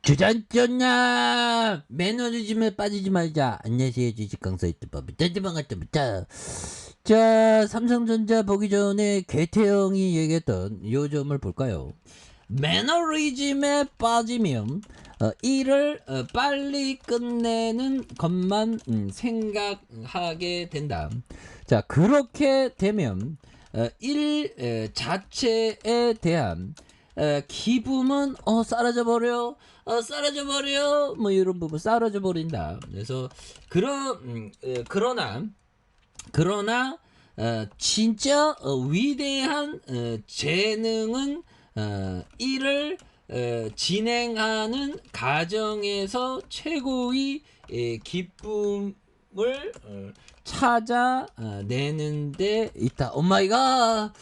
주전전냐 매너리즘에 빠지지 말자. 안녕하세요, 주식강사 유튜버 반갑습니다. 자, 삼성전자 보기 전에 개태형이 얘기했던 요 점을 볼까요? 매너리즘에 빠지면 일을 빨리 끝내는 것만 생각하게 된다. 자, 그렇게 되면 일 자체에 대한 기쁨은 사라져 버려 뭐 이런 부분 사라져 버린다. 그래서 그러나 진짜 위대한 재능은 일을 진행하는 과정에서 최고의 기쁨을 찾아내는 데 있다. 오마이갓.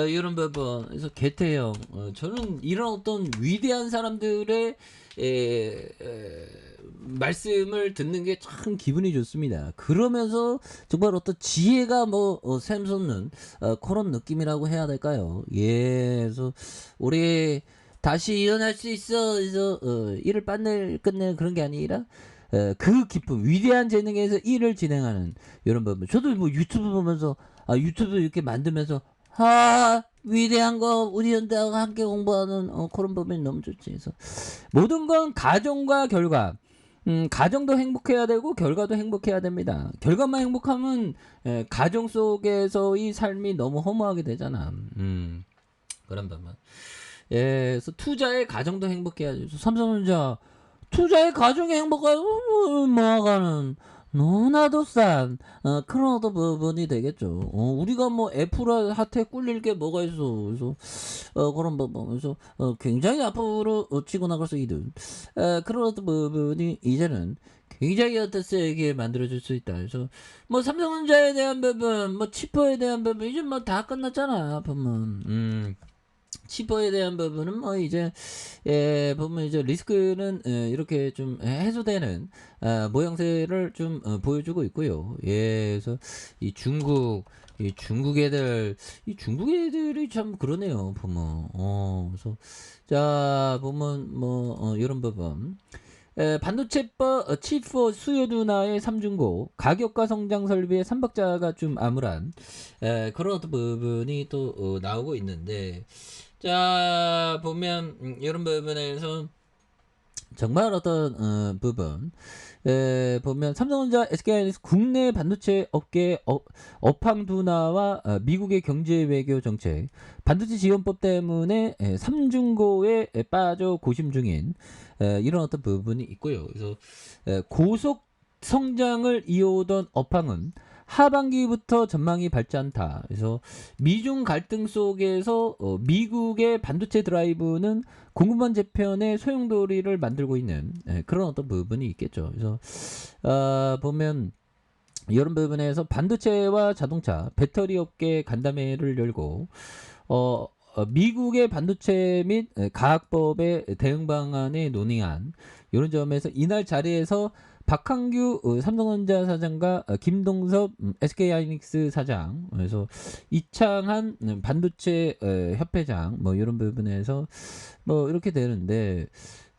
이런 부분. 그래서 개태형. 저는 이런 어떤 위대한 사람들의 말씀을 듣는 게 참 기분이 좋습니다. 그러면서 정말 어떤 지혜가 샘솟는 그런 느낌이라고 해야 될까요? 예, 그래서 우리 다시 일어날 수 있어. 그래서 일을 끝낼 그런 게 아니라 그 기쁨, 위대한 재능에서 일을 진행하는 이런 부분. 저도 뭐 유튜브 보면서 유튜브 이렇게 만들면서 위대한 거 우리 연대하고 함께 공부하는 그런 부분이 너무 좋지. 그래서 모든 건 가정과 결과. 가정도 행복해야 되고 결과도 행복해야 됩니다. 결과만 행복하면 가정 속에서의 삶이 너무 허무하게 되잖아. 그런 부분. 예, 그래서 투자의 가정도 행복해야죠. 삼성전자 투자의 가정이 행복하고 뭐가는 너무나도 싼 그런 어떤 부분이 되겠죠. 우리가 뭐 애플한테 꿀릴 게 뭐가 있어. 그래서 그런 부분. 그래서 굉장히 앞으로 치고 나갈 수 있는 그런 어떤 부분이 이제는 굉장히 어떤 세게 만들어질 수 있다. 그래서 뭐 삼성전자에 대한 부분, 뭐 치퍼에 대한 부분 이제 뭐 다 끝났잖아. 보면. 치퍼에 대한 부분은 뭐 이제 보면 이제 리스크는 이렇게 좀 해소되는 모양새를 좀 보여주고 있고요. 예, 그래서 이 중국 애들이 참 그러네요. 보면 그래서 자 보면 뭐 이런 부분. 반도체법 칩4 수요 둔화의 3중고 가격과 성장 설비의 3박자가 좀 암울한 그런 어떤 부분이 또 나오고 있는데 자 보면 이런 부분에서 정말 어떤 부분 보면 삼성전자, SK하이닉스 국내 반도체 업계 업황 둔화와 미국의 경제 외교 정책, 반도체 지원법 때문에 3중고에 빠져 고심 중인 이런 어떤 부분이 있고요. 그래서 고속 성장을 이어오던 업황은 하반기부터 전망이 밝지 않다. 그래서 미중 갈등 속에서 미국의 반도체 드라이브는 공급망 재편의 소용돌이를 만들고 있는 그런 어떤 부분이 있겠죠. 그래서 보면 이런 부분에서 반도체와 자동차, 배터리 업계 간담회를 열고 미국의 반도체 및 과학법의 대응 방안에 논의한 이런 점에서 이날 자리에서 박한규 삼성전자 사장과 김동섭 SK하이닉스 사장, 그래서 이창한 반도체 협회장 뭐 이런 부분에서 뭐 이렇게 되는데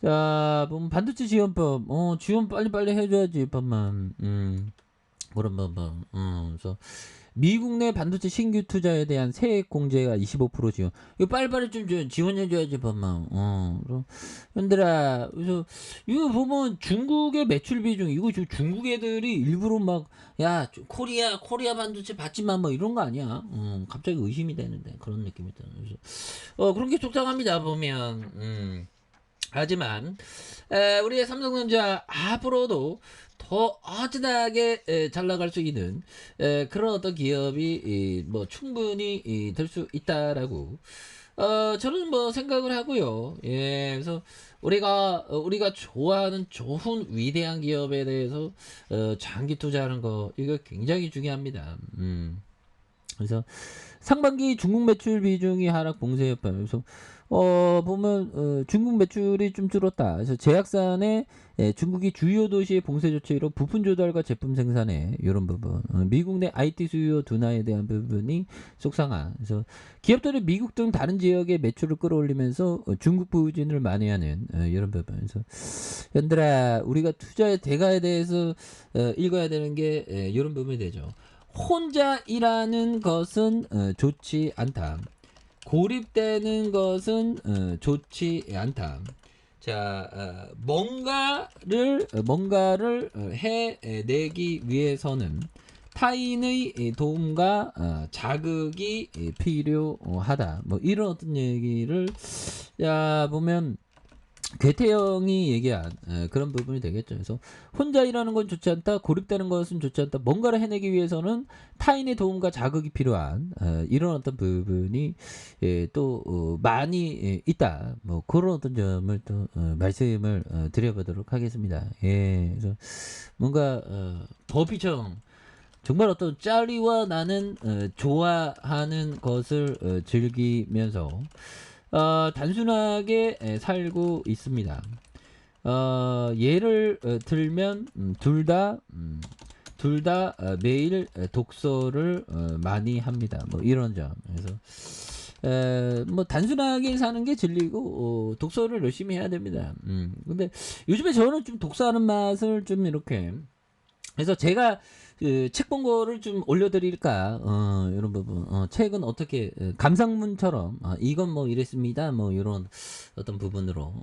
자 보면 반도체 지원법 지원 빨리빨리 해줘야지 법만 그런 부분 그래서 미국 내 반도체 신규 투자에 대한 세액 공제가 25% 지원. 이거 빨리빨리 좀 지원해줘야지, 법만. 그럼, 현들아, 그래서, 이거 보면 중국의 매출 비중, 이거 지금 중국 애들이 일부러 막, 야, 코리아 반도체 받지마, 뭐 이런 거 아니야. 갑자기 의심이 되는데, 그런 느낌이 드는. 그래서, 그런 게 속상합니다, 보면. 하지만 우리의 삼성전자 앞으로도 더 어진하게 잘 나갈 수 있는 그런 어떤 기업이 뭐 충분히 될 수 있다라고 저는 뭐 생각을 하고요. 예, 그래서 우리가 좋아하는 좋은 위대한 기업에 대해서 장기 투자하는 거 이거 굉장히 중요합니다. 그래서 상반기 중국 매출 비중이 하락 봉쇄 여파. 그래서 보면 중국 매출이 좀 줄었다. 그래서 제약사안에 중국이 주요 도시의 봉쇄 조치로 부품 조달과 제품 생산에 이런 부분, 미국 내 IT 수요 둔화에 대한 부분이 속상한. 그래서 기업들이 미국 등 다른 지역의 매출을 끌어올리면서 중국 부진을 만회하는 이런 부분. 그래서 현들아, 우리가 투자의 대가에 대해서 읽어야 되는 게 이런 부분이 되죠. 혼자 일하는 것은 좋지 않다. 고립되는 것은 좋지 않다. 자, 뭔가를 해내기 위해서는 타인의 도움과 자극이 필요하다. 뭐 이런 어떤 얘기를 보면 괴태영이 얘기한 그런 부분이 되겠죠. 그래서 혼자 일하는 건 좋지 않다. 고립되는 것은 좋지 않다. 뭔가를 해내기 위해서는 타인의 도움과 자극이 필요한 이런 어떤 부분이 또 많이 있다. 뭐 그런 어떤 점을 또 말씀을 드려보도록 하겠습니다. 예, 그래서 뭔가 버피청 정말 어떤 짜리와 나는 좋아하는 것을 즐기면서 단순하게 살고 있습니다. 예를 들면 둘 다 매일 독서를 많이 합니다. 뭐 이런 점. 그래서 뭐 단순하게 사는 게 진리고 독서를 열심히 해야 됩니다. 근데 요즘에 저는 좀 독서하는 맛을 좀 이렇게 그래서 제가 책 본 거를 좀 올려드릴까 이런 부분 책은 어떻게 감상문처럼 이건 뭐 이랬습니다 뭐 이런 어떤 부분으로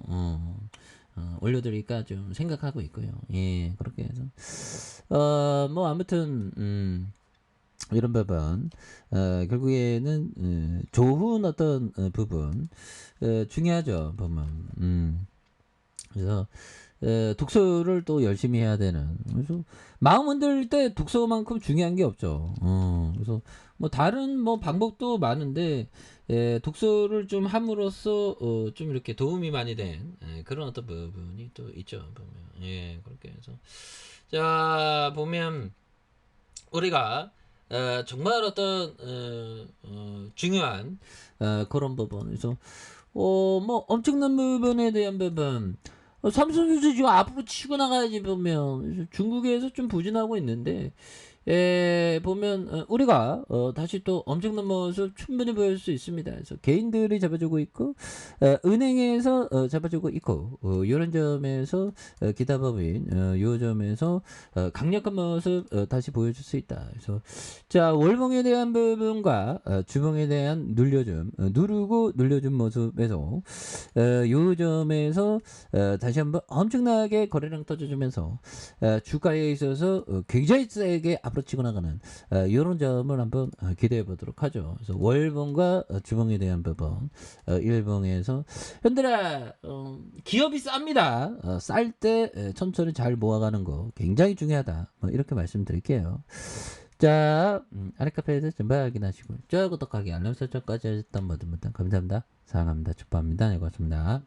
올려드릴까 좀 생각하고 있고요. 예, 그렇게 해서 뭐 아무튼 이런 부분 결국에는 좋은 어떤 부분 중요하죠 보면 그래서 독서를 또 열심히 해야 되는. 그래서 마음 흔들 때 독서만큼 중요한 게 없죠. 그래서 뭐 다른 뭐 방법도 많은데 독서를 좀 함으로써 좀 이렇게 도움이 많이 된 그런 어떤 부분이 또 있죠. 보면 예, 그렇게 해서 자 보면 우리가 정말 어떤 중요한 그런 부분. 그래서 뭐 엄청난 부분에 대한 부분. 삼성전자 지금 앞으로 치고 나가야지 보면 중국에서 좀 부진하고 있는데 보면 우리가 다시 또 엄청난 모습 충분히 보일 수 있습니다. 그래서 개인들이 잡아주고 있고 은행에서 잡아주고 있고 이런 점에서 기타법인 요 점에서 강력한 모습 다시 보여줄 수 있다. 그래서 자 월봉에 대한 부분과 주봉에 대한 눌려줌 누르고 눌려준 모습에서 요 점에서 다시 한번 엄청나게 거래량 터져주면서 주가에 있어서 굉장히 세게 앞으로 치고 나가는 이런 점을 한번 기대해 보도록 하죠. 그래서 월봉과 주봉에 대한 부분 일봉에서 현들아 기업이 쌉니다. 쌀 때 천천히 잘 모아가는 거 굉장히 중요하다. 뭐 이렇게 말씀드릴게요. 자 아랫카페에서 전발 확인하시고 좋아요 구독하기 알람 설정까지 해줬던 모든 분들 감사합니다. 사랑합니다. 축복합니다. 네 고맙습니다.